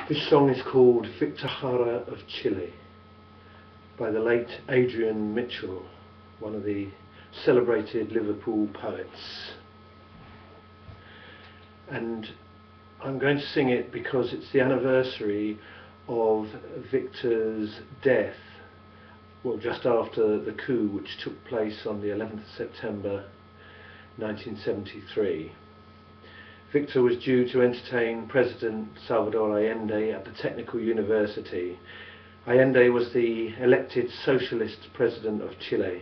This song is called Victor Jara of Chile by the late Adrian, one of the celebrated Liverpool poets. And I'm going to sing it because it's the anniversary of Victor's death, well, just after the coup which took place on the 11th of September 1973. Victor was due to entertain President Salvador Allende at the Technical University. Allende was the elected socialist president of Chile,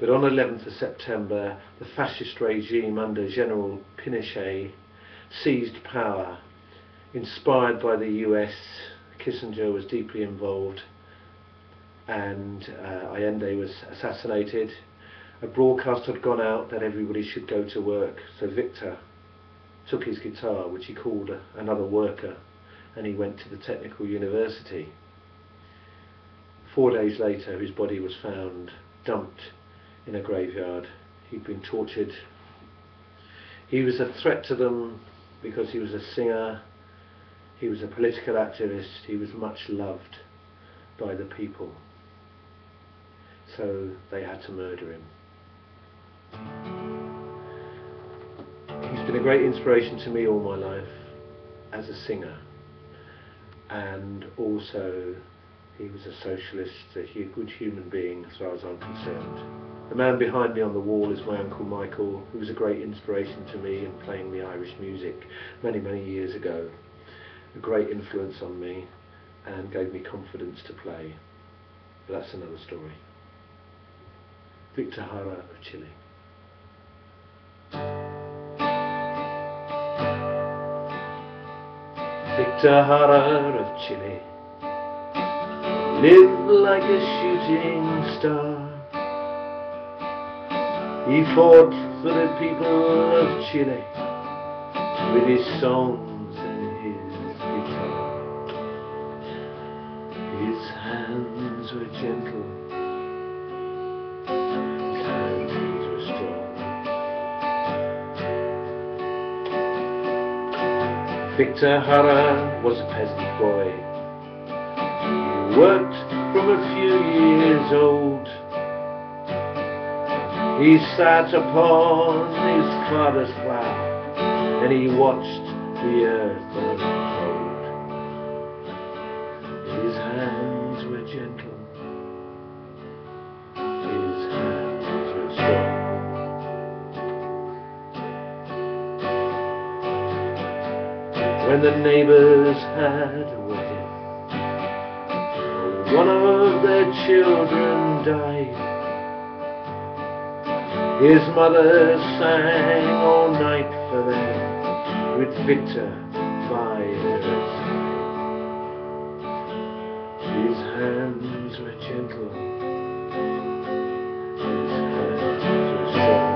but on the 11th of September the fascist regime under General Pinochet seized power. Inspired by the US, Kissinger was deeply involved, and Allende was assassinated. A broadcast had gone out that everybody should go to work, so Victor took his guitar, which he called another worker, and he went to the Technical University. 4 days later his body was found dumped in a graveyard. He'd been tortured. He was a threat to them because he was a singer, he was a political activist, he was much loved by the people, so they had to murder him. He's been a great inspiration to me all my life as a singer, and also he was a socialist, a good human being as far as I'm concerned. The man behind me on the wall is my Uncle Michael, who was a great inspiration to me in playing the Irish music many, many years ago. A great influence on me and gave me confidence to play. But that's another story. Victor Jara of Chile. Victor Jara of Chile lived like a shooting star. He fought for the people of Chile with his songs and his guitar. His hands were gentle, his hands were strong. Victor Jara was a peasant boy. He worked from a few years old. He sat upon his father's plough and he watched the earth unfold. His hands were gentle, his hands were strong. When the neighbors had a wedding, one of their children died. His mother sang all night for them, with Victor by her side. His hands were gentle, his hands were strong.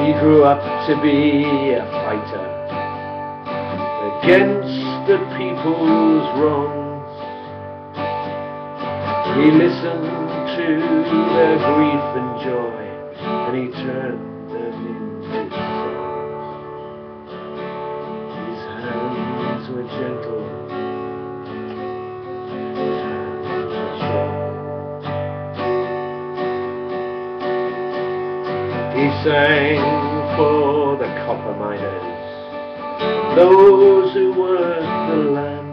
He grew up to be a fighter against the people's wrongs. He listened to their grief and joy, and he turned them into songs. His hands were gentle, his hands were strong. He sang for the copper miners, those who worked the land.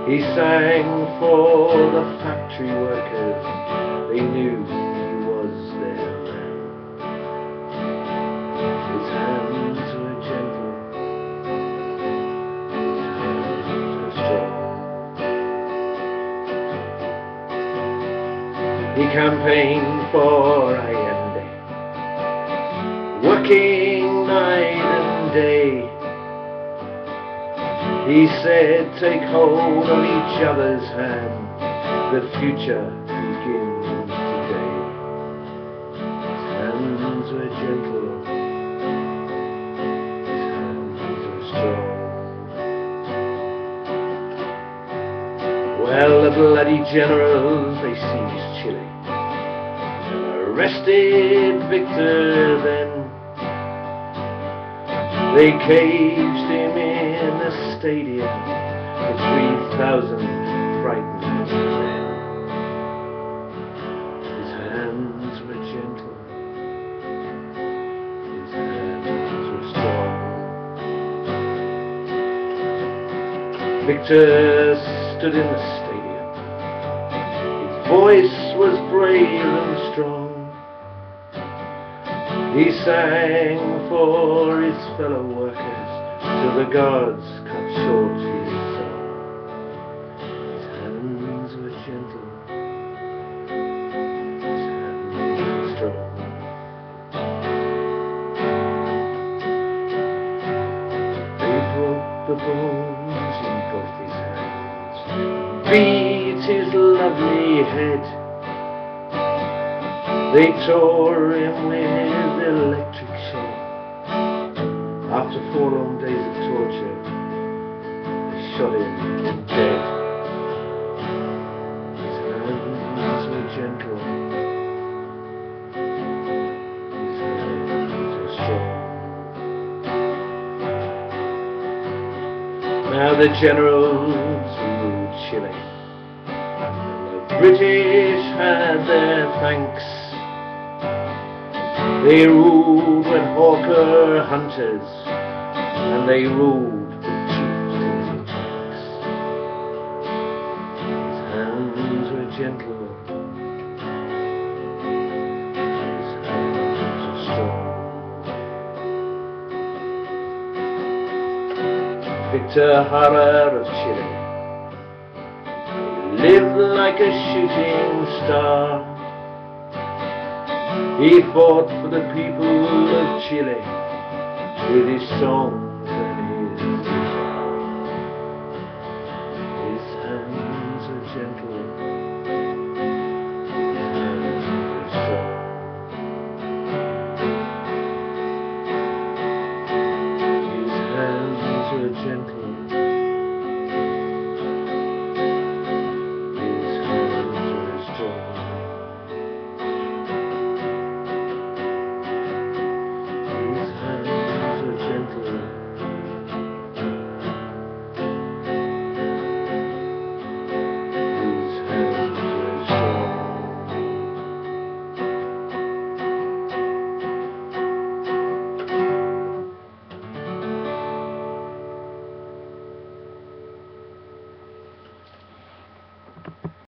He sang for the factory workers, they knew he was their man. His hands were gentle, his hands were strong. He campaigned for Allende, working night and day. He said, take hold of each other's hand, the future begins today. His hands were gentle, his hands were strong. Well, the bloody generals, they seized Chile and arrested Victor then. They caged him in a stadium with 3,000 frightened men. His hands were gentle, his hands were strong. Victor stood in the stadium. His voice was brave and strong. He sang for his fellow workers till the gods cut short his song. His hands were gentle, his hands were strong. They broke the bones in both his hands, beat his lovely head. They tore him with electric shock. After 4 long days of torture, they shot him dead. His hands were gentle, his hands were strong. Now the generals ruled Chile. The British had their thanks. They ruled with hawker hunters, and they ruled with chiefs in tanks. His hands were gentle, his hands were strong. Victor Jara of Chile lived like a shooting star. He fought for the people of Chile with his song